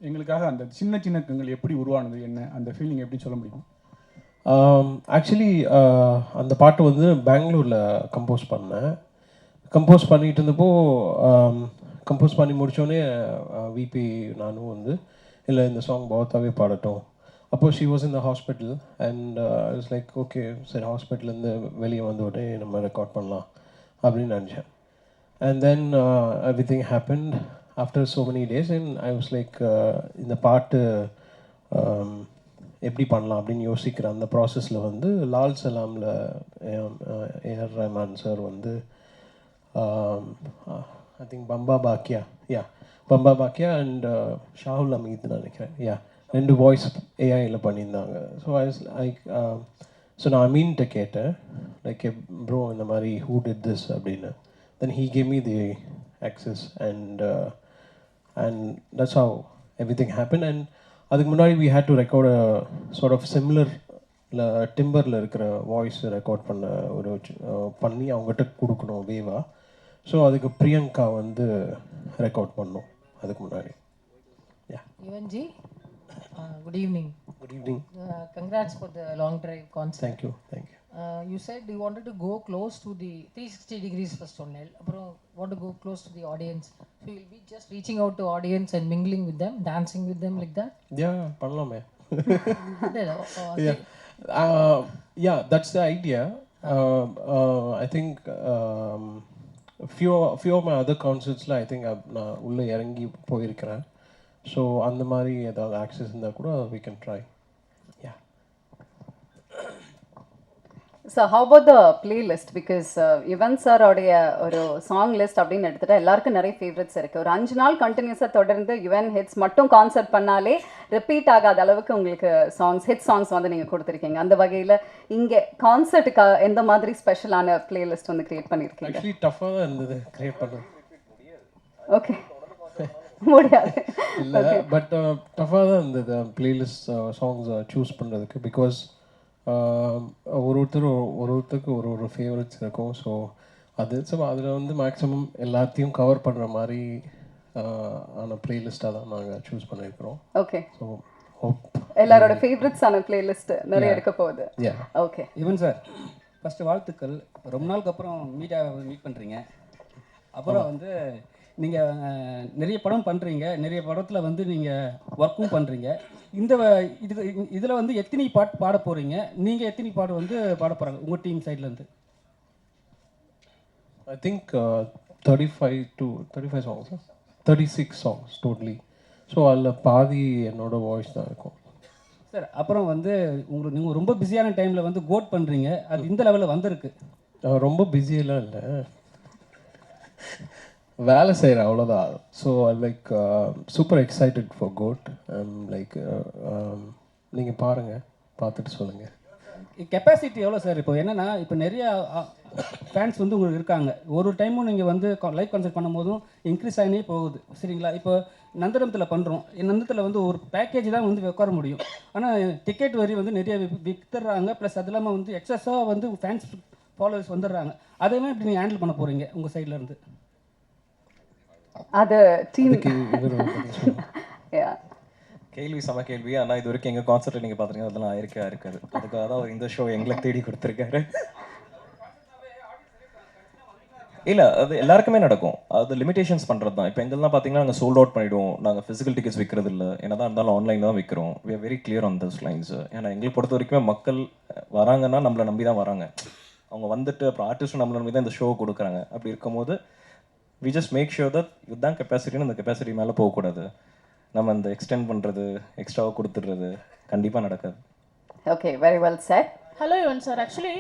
எங்களுக்காக அந்த சின்ன சின்ன கண்கள் எப்படி உருவானது, என்ன அந்த ஃபீலிங் எப்படி சொல்ல முடியும்? ஆக்சுவலி அந்த பாட்டு வந்து பெங்களூரில் கம்போஸ் பண்ணேன். கம்போஸ் பண்ணிகிட்டு இருந்தப்போ கம்போஸ் பண்ணி முடித்தோடனே விபி நானும் வந்து இல்லை இந்த சாங் பௌத்தாவே பாடட்டும். அப்போது she was in the hospital and it's like okay சரி ஹாஸ்பிட்டல்லேருந்து வெளியே வந்த உடனே நம்ம ரெக்கார்ட் பண்ணலாம் அப்படின்னு நினச்சேன். And then everything happen after so many days and I was like இந்த பாட்டு எப்படி பண்ணலாம் அப்படின்னு யோசிக்கிற அந்த ப்ராசஸில் வந்து லால் சலாமில் ஏஆர் ரஹ்மான் சார் வந்து I think Bamba Bakya and Shahul Hameed நினைக்கிறேன் ரெண்டு வாய்ஸ் ஏஐயில் பண்ணியிருந்தாங்க. ஸோ ஸோ நான் அமீன்கிட்ட கேட்டேன் லைக் ப்ரோ இந்த மாதிரி ஹூ டிட் திஸ் அப்படின்னு. Then he gave me the access and that's how everything happen. And அதுக்கு முன்னாடி we had to record sort of similar டிம்பரில் இருக்கிற வாய்ஸ் ரெக்கார்ட் பண்ணி அவங்ககிட்ட கொடுக்கணும் வேவா. ஸோ அதுக்கு பிரியங்கா வந்து ரெக்கார்ட் பண்ணோம் அதுக்கு முன்னாடி. யுவன்ஜி, good evening. Good evening. Congrats for the long drive concert. Thank you. You said you wanted to go close to the 360 degrees first சொன்னேன், அப்புறம் want to go close to the audience. So you'll be just reaching out to audience and mingling with them, dancing with them like that? பண்ணலாமே. Yeah. Yeah, that's the idea. I think few of my other concertsல I think நான் உள்ளே இறங்கி போயிருக்கிறேன். So அந்த மாதிரி ஏதாவது access இருந்தால் கூட we can try. So how about the playlist? Because Yuvan சாரோடைய ஒரு சாங் லிஸ்ட் அப்படின்னு எடுத்துகிட்டா எல்லாருக்கும் நிறைய ஃபேவரட்ஸ் இருக்குது. ஒரு 5 நாள் கண்டினியூஸாக தொடர்ந்து யுவன் ஹிட்ஸ் மட்டும் கான்சர்ட் பண்ணாலே ரிப்பீட் ஆகாத அளவுக்கு உங்களுக்கு ஹிட் சாங்ஸ் வந்து நீங்கள் கொடுத்துருக்கீங்க. அந்த வகையில் இங்கே கான்சர்ட்டுக்கு எந்த மாதிரி ஸ்பெஷலான பிளேலிஸ்ட் வந்து க்ரியேட் பண்ணியிருக்கீங்க? ஆக்சுவலி டஃப்பாக தான் இருந்தது க்ரியேட் பண்ணுறது. ஓகே, முடியாது இல்லை, பட் டஃப்பாக தான் இருந்தது பிளேலிஸ்ட் சாங்ஸ் சூஸ் பண்ணுறதுக்கு. பிகாஸ் ஒருத்தருக்கு ஒரு ஃபேவரட்ஸ் இருக்கும். ஸோ அதில் வந்து மேக்ஸிமம் எல்லாத்தையும் கவர் பண்ணுற மாதிரி ஆன பிளேலிஸ்ட்டாக தான் நாங்கள் சூஸ் பண்ணியிருக்கிறோம். ஓகே, ஸோ எல்லாரோட ஃபேவரட்ஸான பிளேலிஸ்ட் நிறைய இருக்க போகுது. ஓகே, யுவன் சார், ஃபஸ்ட்டு வாழ்த்துக்கள். ரொம்ப நாளுக்கு அப்புறம் மீட் பண்ணுறீங்க. அப்புறம் வந்து நீங்கள் நிறைய படம் பண்ணுறீங்க, நிறைய படத்தில் வந்து நீங்கள் ஒர்க்கும் பண்ணுறீங்க. இதில் வந்து எத்தனை பாட்டு பாட போகிறீங்க? நீங்கள் எத்தனை பாட்டு வந்து பாட போகிறாங்க உங்கள் டீம் சைட்லேருந்து? I think 35 songs, 36 songs totally. So அதில் பாதி என்னோட வாய்ஸ் தான் இருக்கும் சார். அப்புறம் வந்து நீங்கள் ரொம்ப பிஸியான டைமில் வந்து கோட் பண்ணுறீங்க, அது இந்த லெவலில் வந்திருக்கு. ரொம்ப பிஸியெல்லாம் இல்லை, வேலை செய்கிறேன் அவ்வளோதான். So like super excited for GOAT. Like நீங்கள் பாருங்கள், பார்த்துட்டு சொல்லுங்கள். கெப்பாசிட்டி எவ்வளோ சார்? இப்போ என்னென்னா, இப்போ நிறைய ஃபேன்ஸ் வந்து உங்களுக்கு இருக்காங்க. ஒரு டைமும் நீங்கள் வந்து லைவ் கான்சர்ட் பண்ணும்போதும் இன்க்ரீஸ் ஆகினே போகுது, சரிங்களா? இப்போ நந்தனத்தில் பண்ணுறோம், நந்தனத்தில் வந்து ஒரு பேக்கேஜ் தான் வந்து உட்கார முடியும். ஆனால் டிக்கெட் வரி வந்து நிறைய விற்றுறாங்க. ப்ளஸ் அது இல்லாமல் வந்து எக்ஸஸாக வந்து ஃபேன்ஸ் ஃபாலோவர்ஸ் வந்துடுறாங்க. அதெல்லாம் இப்படி நீங்கள் ஹேண்டில் பண்ண போகிறீங்க உங்கள் சைட்லேருந்து? அது டீம் கேள்வி சம கேள்வி. ஆனால் இது வரைக்கும் எங்கள் கான்சர்ட்டில் நீங்கள் பார்த்துருங்க, அதெல்லாம் இருக்காது. அதுக்காக தான் இந்த ஷோ எங்களை தேடி கொடுத்துருக்காரு. இல்லை, அது எல்லாருக்குமே நடக்கும். அது லிமிடேஷன்ஸ் பண்ணுறது தான். இப்போ எங்கெல்லாம் பார்த்தீங்கன்னா நாங்கள் சோல்ட் அவுட் பண்ணிவிடுவோம். நாங்கள் ஃபிசிக்கல் டிக்கெட்ஸ் விற்கிறது இல்லை, என்ன தான் இருந்தாலும் ஆன்லைனில் தான் விற்கிறோம். We are very clear on this lines. ஏன்னா எங்களை பொறுத்த வரைக்குமே மக்கள் வராங்கன்னா நம்மளை நம்பி தான் வராங்க. அவங்க வந்துட்டு அப்புறம் ஆர்டிஸ்ட்டும் நம்மளை நம்பி தான் இந்த ஷோ கொடுக்குறாங்க. அப்படி இருக்கும்போது we just make sure that இதுதான் கெப்பாசிட்டின்னு அந்த கெப்பாசிட்டி மேலே போகக்கூடாது. நம்ம அந்த எக்ஸ்டெண்ட் பண்ணுறது, எக்ஸ்ட்ராவாக கொடுத்துடுறது கண்டிப்பாக நடக்காது. Okay, very well set. Hello Yuvan sir, actually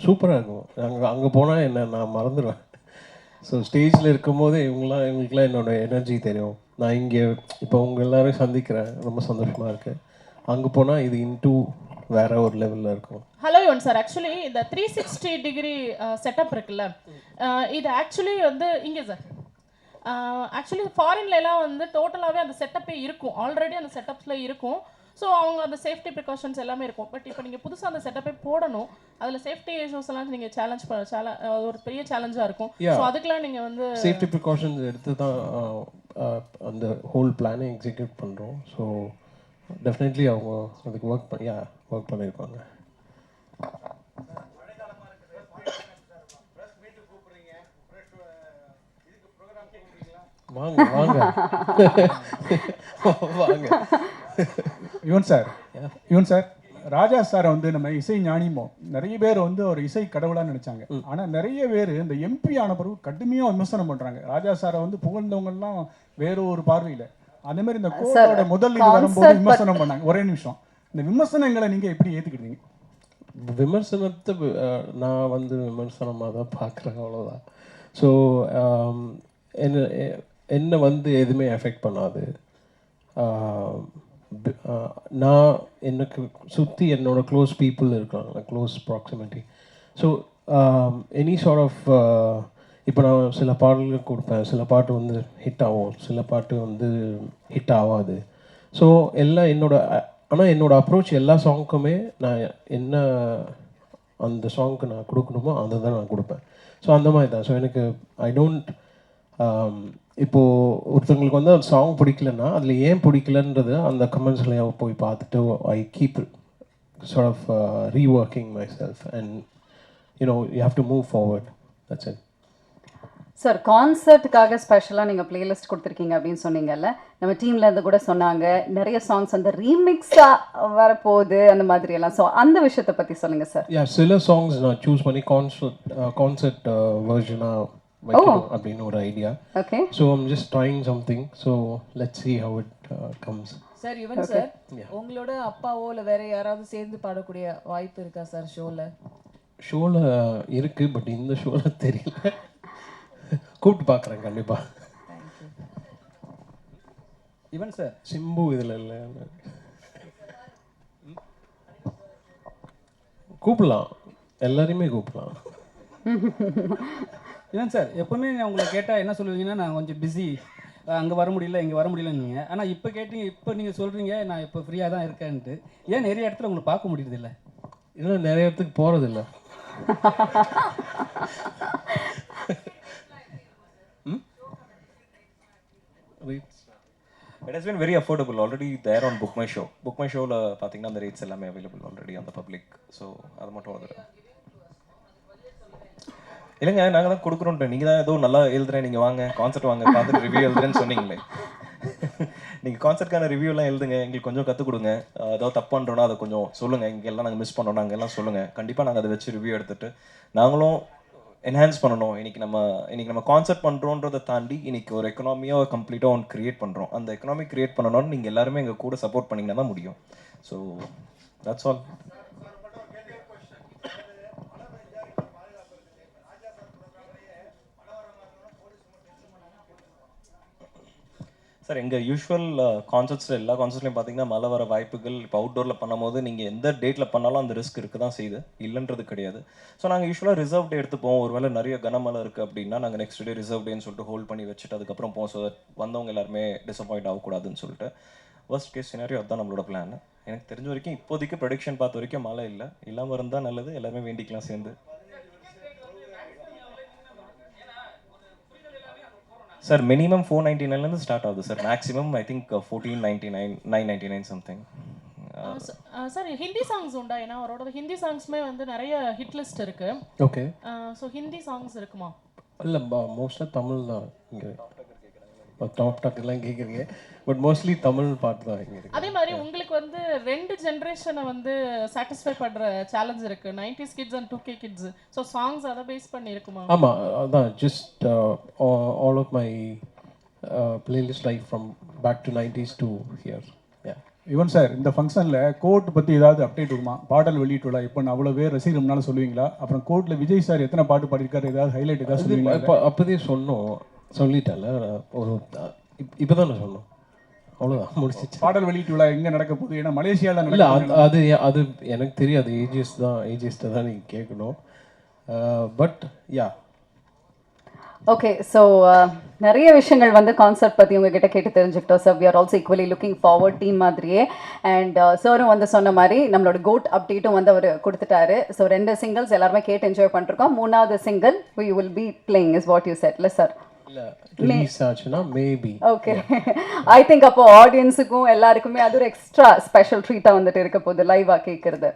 சூப்பராக இருக்கும். அங்கே போனால் என்ன நான் மறந்துடுவேன். ஸோ ஸ்டேஜில் இருக்கும்போது இவங்களுக்குலாம் என்னோட எனர்ஜி தெரியும். நான் இங்கே இப்போ உங்கள் எல்லோரும் சந்திக்கிறேன், ரொம்ப சந்தோஷமாக இருக்குது. அங்கே போனால் இது இன்டூ வேற ஒரு லெவலில் இருக்கும். ஹலோ யுவன் சார், ஆக்சுவலி இந்த 360 டிகிரி செட்டப் இருக்குல்ல, இது ஆக்சுவலி வந்து இங்கே சார் ஆக்சுவலி ஃபாரின்ல எல்லாம் வந்து டோட்டலாகவே அந்த செட்டப்பே இருக்கும், ஆல்ரெடி அந்த செட்டப்ஸில் இருக்கும். ஸோ அவங்க அந்த சேஃப்டி ப்ரிகாஷன்ஸ் எல்லாமே இருக்கும். பட் இப்போ நீங்கள் புதுசாக அந்த செட்டப்பே போடணும், அதில் சேஃப்டி இஷ்யூஸ் எல்லாம் நீங்கள் ஒரு பெரிய சேலஞ்சாக இருக்கும். ஸோ அதுக்கெல்லாம் நீங்கள் வந்து சேஃப்டி ப்ரிகாஷன்ஸ் எடுத்து தான் அந்த ஹோல் பிளானை எக்ஸிக்யூட் பண்ணுறோம். ஸோ டெஃபினெட்லி அவங்க அதுக்கு ஒர்க் பண்ணியிருப்பாங்க. வாங்க வாங்க வாங்க. யுவன் சார் ராஜா சாரை வந்து நம்ம இசை ஞானிமோ நிறைய பேர் வந்து ஒரு இசை கடவுளான்னு நினைச்சாங்க. ஆனா நிறைய பேர் இந்த எம்பி ஆன பிறகு கடுமையா விமர்சனம் பண்றாங்க. ராஜா சாரை வந்து புகழ்ந்தவங்க எல்லாம் வேற ஒரு பார்வையில. அதே மாதிரி இந்த கோட்டோட முதல் இது வரும்போது விமர்சனம் பண்ணாங்க. ஒரே நிமிஷம், இந்த விமர்சனங்களை நீங்க எப்படி ஏத்துக்கிட்டீங்க? விமர்சனத்தை நான் வந்து விமர்சனமாக தான் பார்க்குறேன், அவ்வளோதான். ஸோ என்னை வந்து எதுவுமே எஃபெக்ட் பண்ணாது. நான் எனக்கு சுற்றி என்னோட க்ளோஸ் பீப்புள் இருக்காங்க, close proximity. So any sort of இப்போ நான் சில பாடல்கள் கொடுப்பேன், சில பாட்டு வந்து ஹிட் ஆகும், சில பாட்டு வந்து ஹிட் ஆகாது. ஸோ எல்லாம் ஆனால் என்னோடய அப்ரோச் எல்லா சாங்க்குமே நான் என்ன அந்த சாங்க்கு நான் கொடுக்கணுமோ அதை தான் நான் கொடுப்பேன். ஸோ அந்த மாதிரி தான். ஸோ எனக்கு ஐ டோன்ட் இப்போது ஒருத்தவங்களுக்கு வந்து அந்த சாங் பிடிக்கலன்னா அதில் ஏன் பிடிக்கலன்றது அந்த கமெண்ட்ஸில் போய் பார்த்துட்டு I keep sort of reworking myself and you have to move forward. That's it. Sir கான்சர்ட்டுக்காக ஸ்பெஷலாக நீங்கள் பிளேலிஸ்ட் கொடுத்துருக்கீங்க அப்படின்னு சொன்னீங்கல்ல, நம்ம டீமில் இருந்து கூட சொன்னாங்க நிறைய சாங்ஸ் அந்த ரீமிக்ஸாக வரப்போகுது அந்த மாதிரி எல்லாம். ஸோ அந்த விஷயத்தை பற்றி சொல்லுங்கள் சார். சில சாங்ஸ் நான் சூஸ் பண்ணி கான்சர்ட் வெர்ஷனாக வைக்கணும் அப்படின்னு ஒரு idea. Okay. So I'm just trying something. So let's see how it comes. Sir Yuvan sir, உங்களோட அப்பாவோ இல்லை வேற யாராவது சேர்ந்து பாடக்கூடிய வாய்ப்பு இருக்கா சார் ஷோவில் இருக்குது, பட் இந்த ஷோவில் தெரியல. கூப்பிட்டு பார்க்குறேன் கண்டிப்பாக. யுவன் சார், சிம்பு இதில் இல்லை, கூப்பிடலாம், எல்லாரையுமே கூப்பிடலாம். யுவன் சார், எப்போவுமே நான் உங்களை கேட்டால் என்ன சொல்லுவீங்கன்னா நான் கொஞ்சம் பிஸி, அங்கே வர முடியல இங்கே வர முடியலன்னு. ஆனால் இப்போ நீங்கள் சொல்கிறீங்க நான் இப்போ ஃப்ரீயாக தான் இருக்கேன்ட்டு. ஏன் நிறைய இடத்துல உங்களை பார்க்க முடியறதில்ல? இல்லை, நிறைய இடத்துக்கு போகிறதில்ல. It has been very affordable already there on Book My Show. Book My Showல பார்த்தீங்கன்னா அந்த ரேட்ஸ் எல்லாமே அவைலபிள் ஆல்ரெடி அந்த பப்ளிக். ஸோ அது மட்டும் வந்துடும். இல்லைங்க, நாங்கள் தான் கொடுக்குறோன்ட்டு. நீங்கள் தான் ஏதோ நல்லா எழுதுறேன், நீங்கள் வாங்க கான்சர்ட் வாங்க பார்த்துட்டு ரிவ்யூ எழுதுறேன்னு சொன்னீங்களே. நீங்கள் கான்சர்ட்கான ரிவ்யூலாம் எழுதுங்க, எங்களுக்கு கொஞ்சம் கற்றுக் கொடுங்க. ஏதாவது தப்பு பண்ணுறோன்னா அதை கொஞ்சம் சொல்லுங்கள். இங்கெல்லாம் நாங்கள் மிஸ் பண்ணுறோம், நாங்கள் எல்லாம் சொல்லுங்கள். கண்டிப்பாக நாங்கள் அதை வச்சு ரிவ்யூ எடுத்துகிட்டு நாங்களும் என்ஹான்ஸ் பண்ணணும். இன்றைக்கி நம்ம கான்செப்ட் பண்ணுறோன்றதை தாண்டி இன்றைக்கி ஒரு எக்கனாமியாக கம்ப்ளீட்டாக ஒன்று க்ரியேட் பண்ணுறோம். அந்த எக்கனாமி க்ரியேட் பண்ணணும்னு நீங்கள் எல்லாருமே எங்கள் கூட சப்போர்ட் பண்ணிங்கன்னா தான் முடியும். So that's all. சார், எங்கள் யூஸ்வல் கான்சர்ட்ஸில் எல்லா கான்சர்ட்லையும் பார்த்தீங்கன்னா மழை வர வாய்ப்புகள். இப்போ அவுட்டோரில் பண்ணும்போது நீங்கள் எந்த டேட்டில் பண்ணாலும் அந்த ரிஸ்க் இருக்க தான் செய்யுது, இல்லைன்றது கிடையாது. ஸோ நாங்கள் யூஸ்வலாக ரிசர்வ் டே எடுத்துப்போம். ஒருவேளை நிறைய கனமழை இருக்குது அப்படின்னா நாங்கள் நெக்ஸ்ட் டே ரிசர்வ் டேன்னு சொல்லிட்டு ஹோல்ட் பண்ணி வச்சுட்டு அதுக்கப்புறம் போவோம். ஸோ வந்தவங்க எல்லாருமே டிசப்பாயிண்ட் ஆகக்கூடாதுன்னு சொல்லிட்டு வர்ஸ்ட் கேஸ் சினாரியோ அதுதான் நம்மளோட பிளான். எனக்கு தெரிஞ்ச வரைக்கும் இப்போதைக்கு ப்ரொடிக்ஷன் பார்த்த வரைக்கும் மழை இல்லை. இல்லாமல் இருந்தால் நல்லது, எல்லாருமே வேண்டிக்கலாம் சேர்ந்து. சார் மினிமம் 499 ஸ்டார்ட் ஆகுது sir. Maximum I think 1499, 999 something. Sir Hindi songs உண்டா? ஏன்னா அவரோட ஹிந்தி சாங்ஸ்மே வந்து நிறைய ஹிட் லிஸ்ட் இருக்கு. ஓகே. ஸோ ஹிந்தி சாங்ஸ் இருக்குமா? இல்லை, மோஸ்ட்டாக தமிழ் தான் இங்கே. டாப் டாக்லாம் கேட்குறீங்க, பட் மோஸ்ட்லி தமிழ் பாட்டு தான் இங்கே இருக்கு. அதே மாதிரி உங்களுக்கு வந்து 2 ஜென்ரேஷனை வந்து சாட்டிஸ்ஃபை பண்ணுற சேலஞ்ச் இருக்குது, 90s kids and 2K kids. So songs அதை பேஸ் பண்ணி இருக்குமா? ஆமாம், அதான் just all of my playlist like from back to 90s to here. Yuvan sir, இந்த ஃபங்க்ஷனில் கோர்ட் பற்றி ஏதாவது அப்டேட் இருக்குமா? பாடல் வெளியிட்டுள்ளா இப்போ நான் அவ்வளோ பேர் ரசிகர்னால சொல்லுவீங்களா? அப்புறம் கோர்ட்டில் விஜய் சார் எத்தனை பாட்டு பாடியிருக்காரு, ஏதாவது ஹைலைட் ஏதாவது சொல்லுவீங்களா? இப்போ அப்போதே சொல்லிட்டேன்ல, ஒரு இப்போ தான் நான் சொன்னோம், அவ்வளோதான் முடிச்சிச்சு. பாடல் வெளியிட்டுள்ளா எங்கே நடக்க போகுது? ஏன்னா மலேசியாவில் இல்லை, அது எனக்கு தெரியாது. ஏஜிஎஸ்ட்டை தான் நீங்கள் கேட்கணும். But yeah. ஓகே ஸோ நிறைய விஷயங்கள் வந்து கான்செப்ட் பற்றி உங்ககிட்ட கேட்டு தெரிஞ்சுக்கிட்டோம் sir. We are also equally looking forward team மாதிரியே. அண்ட் சாரும் வந்து சொன்ன மாதிரி நம்மளோட கோட் அப்டேட்டும் வந்து அவர் கொடுத்துட்டாரு. ஸோ 2 சிங்கிள்ஸ் எல்லாருமே கேட்டு என்ஜாய் பண்ணிருக்கோம். 3வது single we will be playing is what you செட்ல சார். இல்லை ரிலீஸ் ஆச்சுன்னா மேபி. ஓகே ஐ திங்க் அப்போ ஆடியன்ஸுக்கும் எல்லாருக்குமே அது ஒரு எக்ஸ்ட்ரா ஸ்பெஷல் ட்ரீட்டாக வந்துட்டு இருக்க போகுது லைவாக கேட்குறது.